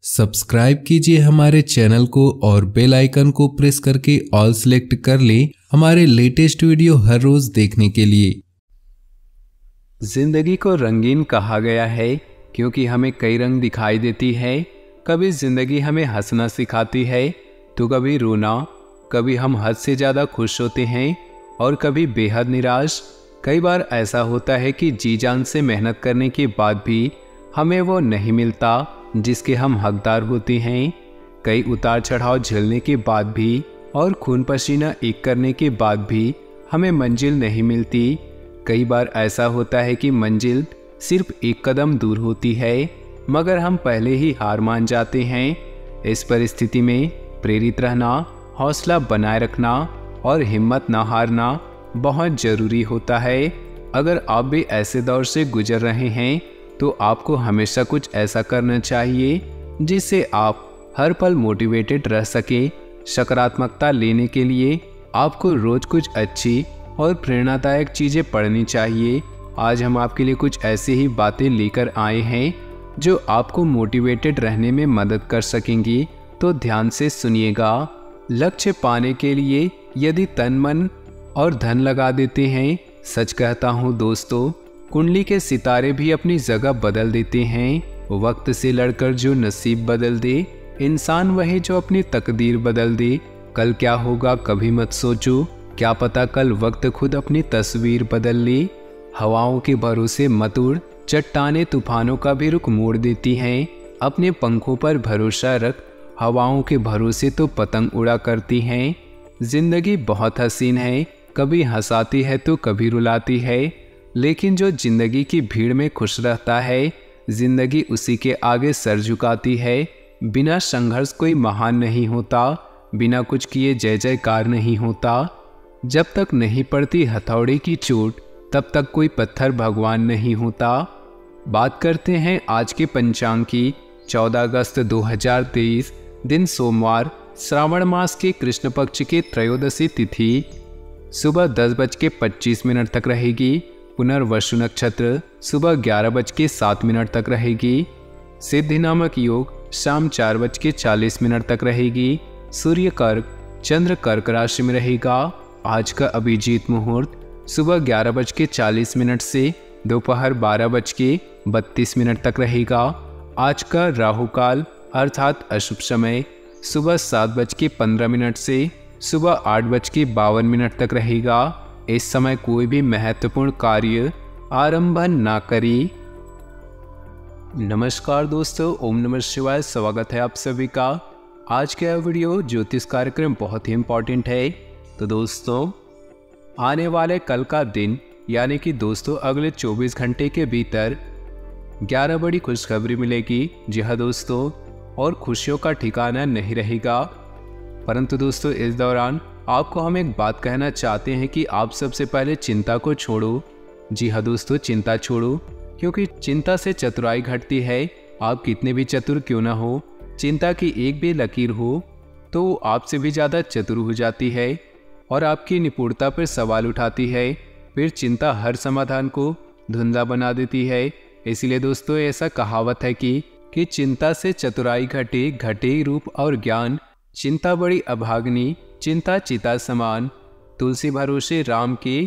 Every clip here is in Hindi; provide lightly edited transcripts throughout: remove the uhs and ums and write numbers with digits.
सब्सक्राइब कीजिए हमारे चैनल को और बेल आइकन को प्रेस करके ऑल सिलेक्ट कर लें हमारे लेटेस्ट वीडियो हर रोज देखने के लिए। जिंदगी को रंगीन कहा गया है क्योंकि हमें कई रंग दिखाई देती है। कभी जिंदगी हमें हंसना सिखाती है तो कभी रोना, कभी हम हद से ज़्यादा खुश होते हैं और कभी बेहद निराश। कई बार ऐसा होता है कि जी जान से मेहनत करने के बाद भी हमें वो नहीं मिलता जिसके हम हकदार होते हैं। कई उतार चढ़ाव झेलने के बाद भी और खून पसीना एक करने के बाद भी हमें मंजिल नहीं मिलती। कई बार ऐसा होता है कि मंजिल सिर्फ एक कदम दूर होती है मगर हम पहले ही हार मान जाते हैं। इस परिस्थिति में प्रेरित रहना, हौसला बनाए रखना और हिम्मत न हारना बहुत ज़रूरी होता है। अगर आप भी ऐसे दौर से गुजर रहे हैं तो आपको हमेशा कुछ ऐसा करना चाहिए जिससे आप हर पल मोटिवेटेड रह सकें। सकारात्मकता लेने के लिए आपको रोज़ कुछ अच्छी और प्रेरणादायक चीज़ें पढ़नी चाहिए। आज हम आपके लिए कुछ ऐसी ही बातें लेकर आए हैं जो आपको मोटिवेटेड रहने में मदद कर सकेंगी, तो ध्यान से सुनिएगा। लक्ष्य पाने के लिए यदि तन मन और धन लगा देते हैं, सच कहता हूँ दोस्तों, कुंडली के सितारे भी अपनी जगह बदल देते हैं। वक्त से लड़कर जो नसीब बदल दे, इंसान वही जो अपनी तकदीर बदल दे। कल क्या होगा कभी मत सोचो, क्या पता कल वक्त खुद अपनी तस्वीर बदल ले। हवाओं के भरोसे मत उड़, चट्टाने तूफानों का भी रुख मोड़ देती हैं। अपने पंखों पर भरोसा रख, हवाओं के भरोसे तो पतंग उड़ा करती हैं। जिंदगी बहुत हसीन है, कभी हंसाती है तो कभी रुलाती है, लेकिन जो जिंदगी की भीड़ में खुश रहता है, जिंदगी उसी के आगे सर झुकाती है। बिना संघर्ष कोई महान नहीं होता, बिना कुछ किए जय जयकार नहीं होता। जब तक नहीं पड़ती हथौड़े की चोट तब तक कोई पत्थर भगवान नहीं होता। बात करते हैं आज के पंचांग की। 14 अगस्त 2023 दिन सोमवार, श्रावण मास के कृष्ण पक्ष के त्रयोदशी तिथि सुबह 10:25 तक रहेगी। पुनर्वसु नक्षत्र सुबह 11:07 तक रहेगी। सिद्धि नामक योग शाम 4:40 तक रहेगी। सूर्य कर्क, चंद्र कर्क राशि में रहेगा। आज का अभिजीत मुहूर्त सुबह 11:40 से दोपहर 12:32 तक रहेगा। आज का राहु काल अर्थात अशुभ समय सुबह 7:15 से सुबह 8:52 तक रहेगा। इस समय कोई भी महत्वपूर्ण कार्य आरंभ ना करें। नमस्कार दोस्तों, ओम नमः शिवाय। स्वागत है आप सभी का। आज का वीडियो ज्योतिष कार्यक्रम बहुत ही इम्पोर्टेंट है। तो दोस्तों, आने वाले कल का दिन यानी कि दोस्तों अगले 24 घंटे के भीतर 11 बड़ी खुशखबरी मिलेगी। जी हाँ दोस्तों, और खुशियों का ठिकाना नहीं रहेगा। परंतु दोस्तों इस दौरान आपको हम एक बात कहना चाहते हैं कि आप सबसे पहले चिंता को छोड़ो। जी हाँ दोस्तों, चिंता छोड़ो, क्योंकि चिंता से चतुराई घटती है। आप कितने भी चतुर क्यों ना हो, चिंता की एक भी लकीर हो तो आपसे भी ज़्यादा चतुर हो जाती है और आपकी निपुणता पर सवाल उठाती है। फिर चिंता हर समाधान को धुंधला बना देती है। इसीलिए दोस्तों ऐसा कहावत है कि चिंता से चतुराई घटे, घटे रूप और ज्ञान। चिंता बड़ी अभागनी, चिंता चिता समान। तुलसी भरोसे राम के,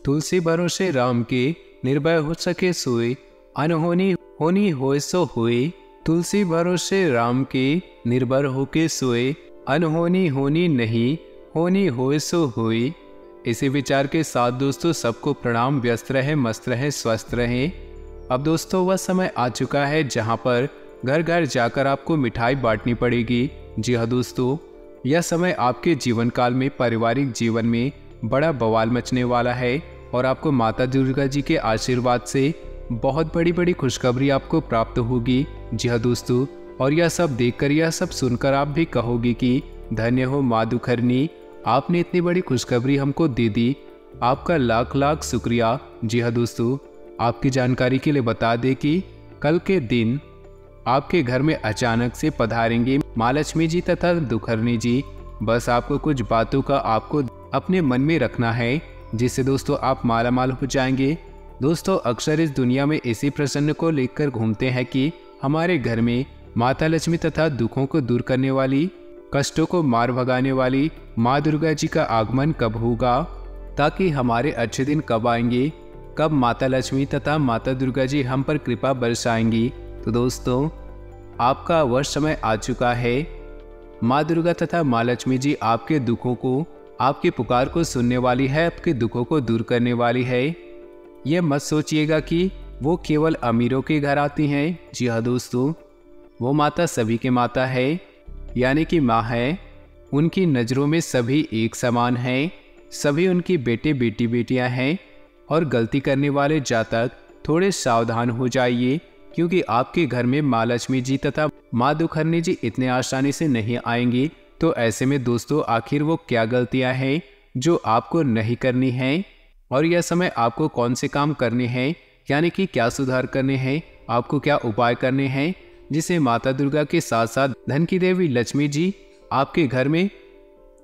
तुलसी भरोसे राम के, निर्भय हो सके सोए, अनहोनी होनी होए सो होए। तुलसी भरोसे राम के, निर्भर होके सोए, अनहोनी होनी नहीं, होनी होए सो होए। इसी विचार के साथ दोस्तों सबको प्रणाम। व्यस्त रहे, मस्त रहे, स्वस्थ रहे। अब दोस्तों वह समय आ चुका है जहां पर घर घर जाकर आपको मिठाई बांटनी पड़ेगी। जी हाँ दोस्तों, यह समय आपके जीवन काल में पारिवारिक जीवन में बड़ा बवाल मचने वाला है और आपको माता दुर्गा जी के आशीर्वाद से बहुत बड़ी बड़ी खुशखबरी आपको प्राप्त होगी। जी हाँ दोस्तों, और यह सब देखकर, यह सब सुनकर आप भी कहोगे कि धन्य हो माँ दुखरनी, आपने इतनी बड़ी खुशखबरी हमको दे दी, आपका लाख लाख शुक्रिया। जी हाँ दोस्तों, आपकी जानकारी के लिए बता दें कि कल के दिन आपके घर में अचानक से पधारेंगे माँ लक्ष्मी जी तथा दुखरनी जी। बस आपको कुछ बातों का आपको अपने मन में रखना है, जिससे दोस्तों आप मालामाल हो जाएंगे। दोस्तों अक्सर इस दुनिया में इसी प्रश्न को लेकर घूमते हैं कि हमारे घर में माता लक्ष्मी तथा दुखों को दूर करने वाली, कष्टों को मार भगाने वाली माँ दुर्गा जी का आगमन कब होगा, ताकि हमारे अच्छे दिन कब आएंगे, कब माता लक्ष्मी तथा माता दुर्गा जी हम पर कृपा बरसाएंगी। तो दोस्तों, आपका वह समय आ चुका है। माँ दुर्गा तथा माँ लक्ष्मी जी आपके दुखों को, आपकी पुकार को सुनने वाली है, आपके दुखों को दूर करने वाली है। ये मत सोचिएगा कि वो केवल अमीरों के घर आती हैं। जी हाँ दोस्तों, वो माता सभी के माता है, यानी कि माँ है। उनकी नज़रों में सभी एक समान हैं, सभी उनकी बेटे बेटी बेटियां हैं। और गलती करने वाले जातक थोड़े सावधान हो जाइए, क्योंकि आपके घर में माँ लक्ष्मी जी तथा माँ दुखहरनी जी इतने आसानी से नहीं आएंगी। तो ऐसे में दोस्तों, आखिर वो क्या गलतियां हैं जो आपको नहीं करनी हैं, और यह समय आपको कौन से काम करने हैं, यानी कि क्या सुधार करने हैं, आपको क्या उपाय करने हैं, जिसे माता दुर्गा के साथ साथ धन की देवी लक्ष्मी जी आपके घर में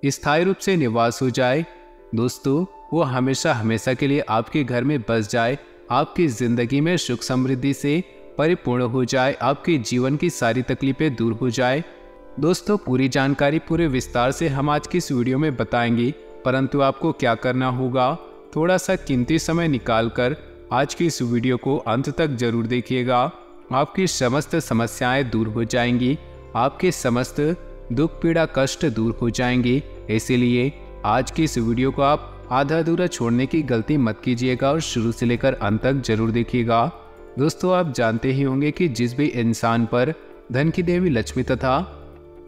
स्थायी रूप से निवास हो जाए। दोस्तों, वो हमेशा हमेशा के लिए आपके घर में बस जाए, आपकी जिंदगी में सुख समृद्धि से परिपूर्ण हो जाए, आपके जीवन की सारी तकलीफें दूर हो जाए। दोस्तों, पूरी जानकारी पूरे विस्तार से हम आज की इस वीडियो में बताएंगे, परंतु आपको क्या करना होगा, थोड़ा सा कीमती समय निकालकर आज की इस वीडियो को अंत तक जरूर देखिएगा। आपकी समस्त समस्याएं दूर हो जाएंगी, आपके समस्त दुख पीड़ा कष्ट दूर हो जाएंगे। इसीलिए आज की इस वीडियो को आप आधा अधूरा छोड़ने की गलती मत कीजिएगा और शुरू से लेकर अंत तक जरूर देखिएगा। दोस्तों, आप जानते ही होंगे कि जिस भी इंसान पर धन की देवी लक्ष्मी तथा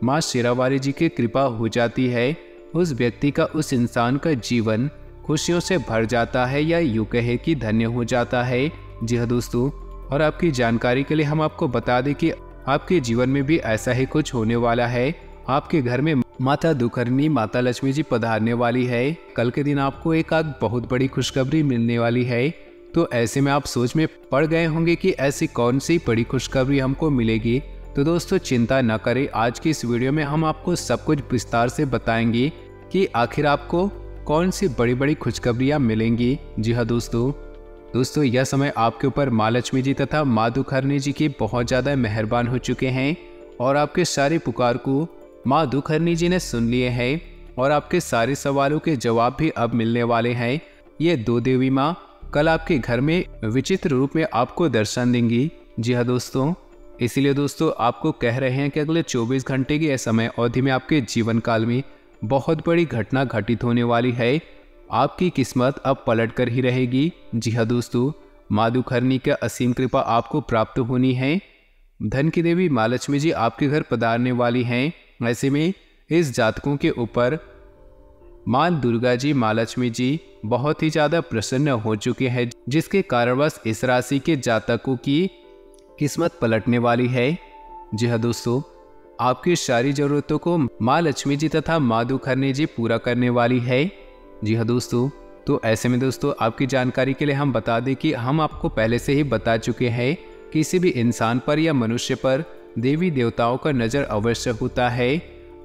माँ शेरावाली जी की कृपा हो जाती है, उस व्यक्ति का, उस इंसान का जीवन खुशियों से भर जाता है, या यूँ कहे कि धन्य हो जाता है। जी हाँ दोस्तों, और आपकी जानकारी के लिए हम आपको बता दें कि आपके जीवन में भी ऐसा ही कुछ होने वाला है। आपके घर में माता दुखहरनी माता लक्ष्मी जी पधारने वाली है। कल के दिन आपको एक बहुत बड़ी खुशखबरी मिलने वाली है। तो ऐसे में आप सोच में पड़ गए होंगे कि ऐसी कौन सी बड़ी खुशखबरी हमको मिलेगी। तो दोस्तों, चिंता न करें, आज की इस वीडियो में हम आपको सब कुछ विस्तार से बताएंगे कि आखिर आपको कौन सी बड़ी बड़ी खुशखबरियाँ मिलेंगी। जी हाँ दोस्तों, यह समय आपके ऊपर माँ लक्ष्मी जी तथा माँ दुखहरनी जी की बहुत ज़्यादा मेहरबान हो चुके हैं, और आपके सारे पुकार को माँ दुखहरनी जी ने सुन लिए हैं, और आपके सारे सवालों के जवाब भी अब मिलने वाले हैं। ये दो देवी माँ कल आपके घर में विचित्र रूप में आपको दर्शन देंगी। जी हाँ दोस्तों, इसीलिए दोस्तों आपको कह रहे हैं कि अगले 24 घंटे की समय अवधि में आपके जीवन काल में बहुत बड़ी घटना घटित होने वाली है। आपकी किस्मत अब पलट कर ही रहेगी। जी हाँ दोस्तों, माँ दुखहरनी का असीम कृपा आपको प्राप्त होनी है। धन की देवी माँ लक्ष्मी जी आपके घर पधारने वाली हैं। ऐसे में इस जातकों के ऊपर माँ दुर्गा जी माँ लक्ष्मी जी बहुत ही ज़्यादा प्रसन्न हो चुके हैं, जिसके कारणवश इस राशि के जातकों की किस्मत पलटने वाली है। जी हाँ दोस्तों, आपकी सारी जरूरतों को माँ लक्ष्मी जी तथा माँ दुखहरनी जी पूरा करने वाली है। जी हाँ दोस्तों, तो ऐसे में दोस्तों आपकी जानकारी के लिए हम बता दें कि हम आपको पहले से ही बता चुके हैं, किसी भी इंसान पर या मनुष्य पर देवी देवताओं का नज़र अवश्य होता है।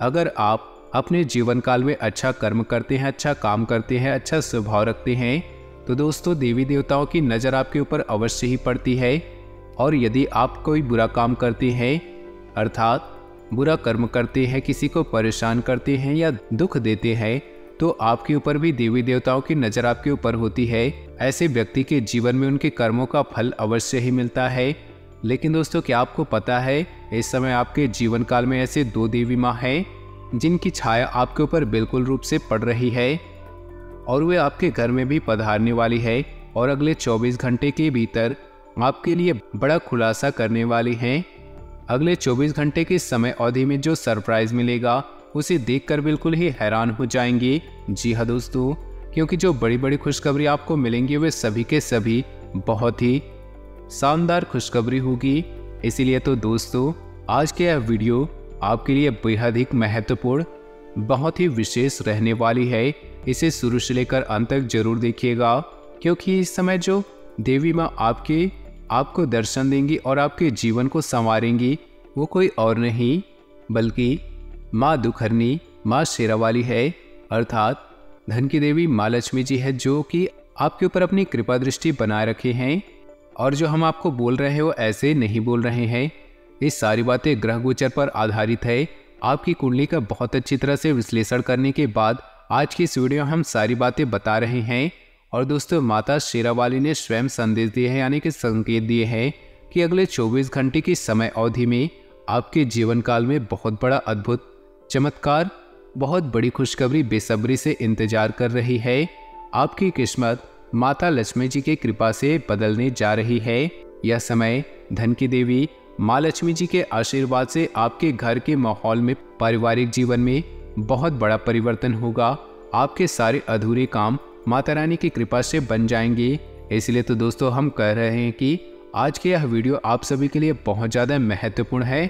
अगर आप अपने जीवन काल में अच्छा कर्म करते हैं, अच्छा काम करते हैं, अच्छा स्वभाव रखते हैं, तो दोस्तों देवी देवताओं की नज़र आपके ऊपर अवश्य ही पड़ती है। और यदि आप कोई बुरा काम करते हैं, अर्थात बुरा कर्म करते हैं, किसी को परेशान करते हैं या दुख देते हैं, तो आपके ऊपर भी देवी देवताओं की नज़र आपके ऊपर होती है। ऐसे व्यक्ति के जीवन में उनके कर्मों का फल अवश्य ही मिलता है। लेकिन दोस्तों, क्या आपको पता है, इस समय आपके जीवन काल में ऐसे दो देवी माँ हैं जिनकी छाया आपके ऊपर बिल्कुल रूप से पड़ रही है, और वे आपके घर में भी पधारने वाली है, और अगले 24 घंटे के भीतर आपके लिए बड़ा खुलासा करने वाली हैं। अगले 24 घंटे के समय अवधि में जो सरप्राइज मिलेगा, उसे देखकर बिल्कुल ही हैरान हो जाएंगे। जी हाँ दोस्तों, क्योंकि जो बड़ी बड़ी खुशखबरी आपको मिलेंगी वे सभी के सभी बहुत ही शानदार खुशखबरी होगी। इसीलिए तो दोस्तों आज के यह वीडियो आपके लिए बेहद ही महत्वपूर्ण, बहुत ही विशेष रहने वाली है। इसे शुरू से लेकर अंत तक जरूर देखिएगा, क्योंकि इस समय जो देवी माँ आपको दर्शन देंगी और आपके जीवन को संवारेंगी, वो कोई और नहीं बल्कि माँ दुखहरनी माँ शेरावाली है, अर्थात धन की देवी माँ लक्ष्मी जी है, जो कि आपके ऊपर अपनी कृपा दृष्टि बनाए रखे हैं। और जो हम आपको बोल रहे हैं वो ऐसे नहीं बोल रहे हैं, ये सारी बातें ग्रह गोचर पर आधारित है। आपकी कुंडली का बहुत अच्छी तरह से विश्लेषण करने के बाद आज की इस वीडियो में हम सारी बातें बता रहे हैं। और दोस्तों, माता शेरावाली ने स्वयं संदेश दिए हैं, यानी कि संकेत दिए हैं कि अगले 24 घंटे की समय अवधि में आपके जीवन काल में बहुत बड़ा अद्भुत चमत्कार, बहुत बड़ी खुशखबरी बेसब्री से इंतजार कर रही है। आपकी किस्मत माता लक्ष्मी जी की कृपा से बदलने जा रही है। यह समय धन की देवी माँ लक्ष्मी जी के आशीर्वाद से आपके घर के माहौल में, पारिवारिक जीवन में बहुत बड़ा परिवर्तन होगा। आपके सारे अधूरे काम माता रानी की कृपा से बन जाएंगे। इसलिए तो दोस्तों, हम कह रहे हैं कि आज की यह वीडियो आप सभी के लिए बहुत ज़्यादा महत्वपूर्ण है।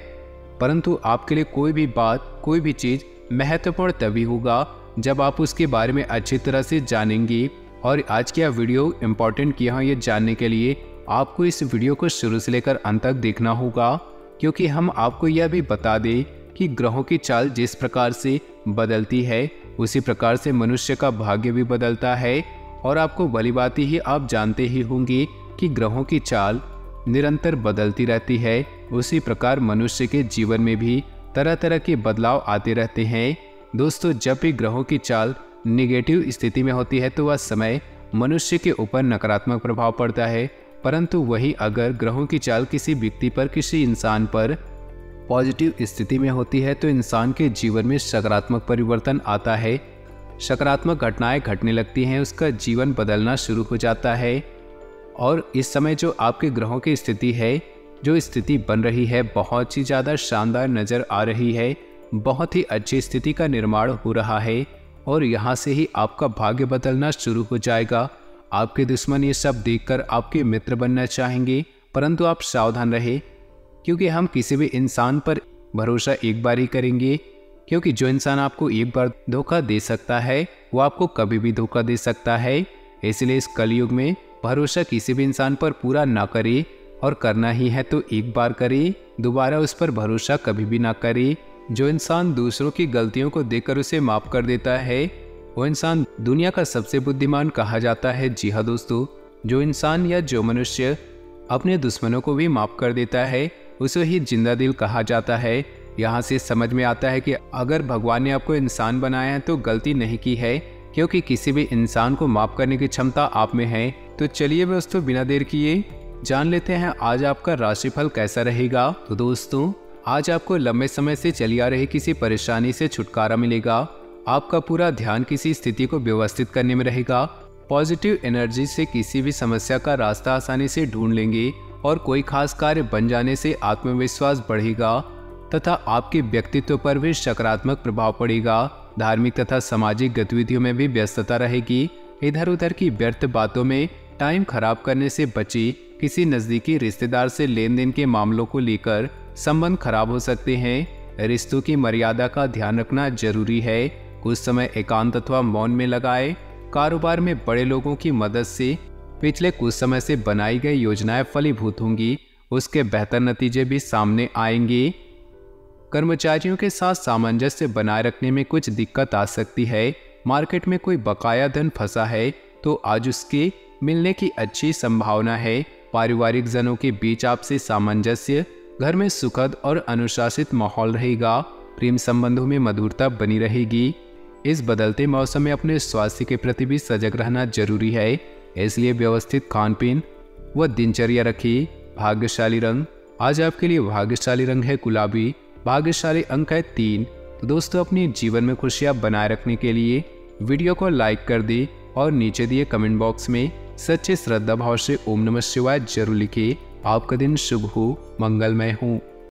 परंतु आपके लिए कोई भी बात, कोई भी चीज़ महत्वपूर्ण तभी होगा जब आप उसके बारे में अच्छी तरह से जानेंगे। और आज की यह वीडियो इम्पोर्टेंट किया है ये जानने के लिए आपको इस वीडियो को शुरू से लेकर अंत तक देखना होगा, क्योंकि हम आपको यह भी बता दें कि ग्रहों की चाल जिस प्रकार से बदलती है उसी प्रकार से मनुष्य का भाग्य भी बदलता है। और आपको भली बात ही आप जानते ही होंगे कि ग्रहों की चाल निरंतर बदलती रहती है। उसी प्रकार मनुष्य के जीवन में भी तरह तरह के बदलाव आते रहते हैं। दोस्तों, जब भी ग्रहों की चाल निगेटिव स्थिति में होती है तो वह समय मनुष्य के ऊपर नकारात्मक प्रभाव पड़ता है। परंतु वही अगर ग्रहों की चाल किसी व्यक्ति पर, किसी इंसान पर पॉजिटिव स्थिति में होती है तो इंसान के जीवन में सकारात्मक परिवर्तन आता है, सकारात्मक घटनाएं घटने लगती हैं, उसका जीवन बदलना शुरू हो जाता है। और इस समय जो आपके ग्रहों की स्थिति है, जो स्थिति बन रही है, बहुत ही ज़्यादा शानदार नज़र आ रही है। बहुत ही अच्छी स्थिति का निर्माण हो रहा है और यहाँ से ही आपका भाग्य बदलना शुरू हो जाएगा। आपके दुश्मन ये सब देखकर आपके मित्र बनना चाहेंगे, परंतु आप सावधान रहे, क्योंकि हम किसी भी इंसान पर भरोसा एक बार ही करेंगे, क्योंकि जो इंसान आपको एक बार धोखा दे सकता है वो आपको कभी भी धोखा दे सकता है। इसलिए इस कलयुग में भरोसा किसी भी इंसान पर पूरा ना करे, और करना ही है तो एक बार करे, दोबारा उस पर भरोसा कभी भी ना करे। जो इंसान दूसरों की गलतियों को देखकर उसे माफ कर देता है वो इंसान दुनिया का सबसे बुद्धिमान कहा जाता है। जी हाँ दोस्तों, जो इंसान या जो मनुष्य अपने दुश्मनों को भी माफ कर देता है उसे ही जिंदा दिल कहा जाता है। यहाँ से समझ में आता है कि अगर भगवान ने आपको इंसान बनाया है तो गलती नहीं की है, क्योंकि किसी भी इंसान को माफ करने की क्षमता आप में है। तो चलिए दोस्तों, बिना देर किए जान लेते हैं आज आपका राशिफल कैसा रहेगा। तो दोस्तों, आज आपको लंबे समय से चली आ रही किसी परेशानी से छुटकारा मिलेगा। आपका पूरा ध्यान किसी स्थिति को व्यवस्थित करने में रहेगा। पॉजिटिव एनर्जी से किसी भी समस्या का रास्ता आसानी से ढूंढ लेंगे और कोई खास कार्य बन जाने से आत्मविश्वास बढ़ेगा तथा आपके व्यक्तित्व पर भी सकारात्मक प्रभाव पड़ेगा। धार्मिक तथा सामाजिक गतिविधियों में भी व्यस्तता रहेगी। इधर उधर की व्यर्थ बातों में टाइम खराब करने से बची। किसी नज़दीकी रिश्तेदार से लेन देन के मामलों को लेकर संबंध खराब हो सकते हैं। रिश्तों की मर्यादा का ध्यान रखना जरूरी है। कुछ समय एकांत अथवा मौन में लगाए। कारोबार में बड़े लोगों की मदद से पिछले कुछ समय से बनाई गई योजनाएं फलीभूत होंगी, उसके बेहतर नतीजे भी सामने आएंगे। कर्मचारियों के साथ सामंजस्य बनाए रखने में कुछ दिक्कत आ सकती है। मार्केट में कोई बकाया धन फंसा है तो आज उसके मिलने की अच्छी संभावना है। पारिवारिक जनों के बीच आपसे सामंजस्य, घर में सुखद और अनुशासित माहौल रहेगा। प्रेम संबंधों में मधुरता बनी रहेगी। इस बदलते मौसम में अपने स्वास्थ्य के प्रति भी सजग रहना जरूरी है, इसलिए व्यवस्थित खान पीन व दिनचर्या रखिए। भाग्यशाली रंग, आज आपके लिए भाग्यशाली रंग है गुलाबी। भाग्यशाली अंक है 3। तो दोस्तों, अपने जीवन में खुशियां बनाए रखने के लिए वीडियो को लाइक कर दें और नीचे दिए कमेंट बॉक्स में सच्चे श्रद्धा भाव से ओम नमः शिवाय जरूर लिखिए। आपका दिन शुभ हो, मंगलमय हो।